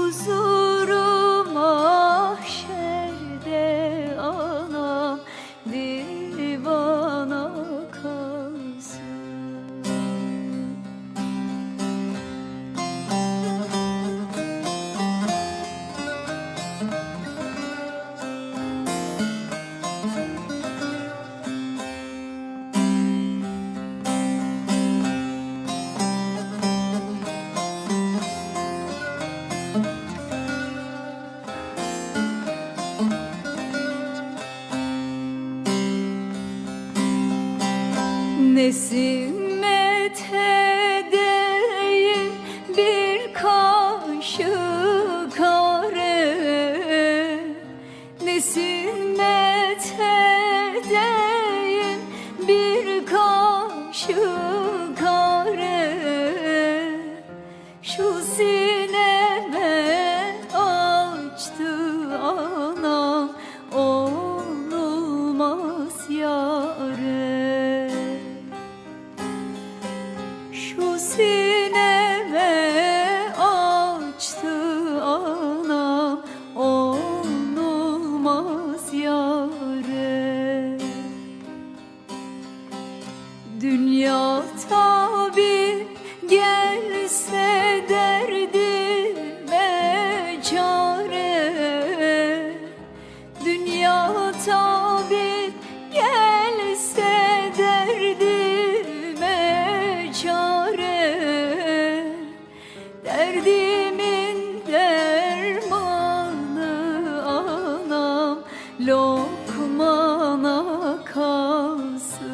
Huzuru mahşerde anam divana kalsın. Nesimet edeyim bir kaşık are, nesimet edeyim bir kaşık are. Şu sineme açtı anam olmaz yâre. Şu sineme açtı anam olmaz yâre. Dünya tabi gelse derdime çare. Dünya tabi gelse derdime çare. Derdimin dermanı anam lokmana kalsın.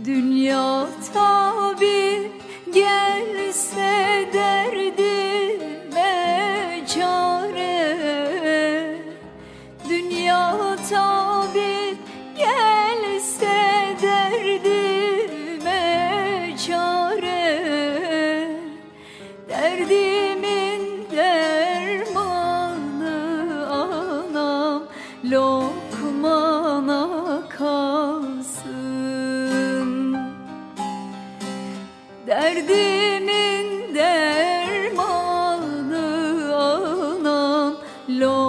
Dünya tabi gelse derdime çare. Dünya tabi gelse derdime çare. Derdimin dermanı anam lokmana kalsın. Derdimin dermanı anam lokmana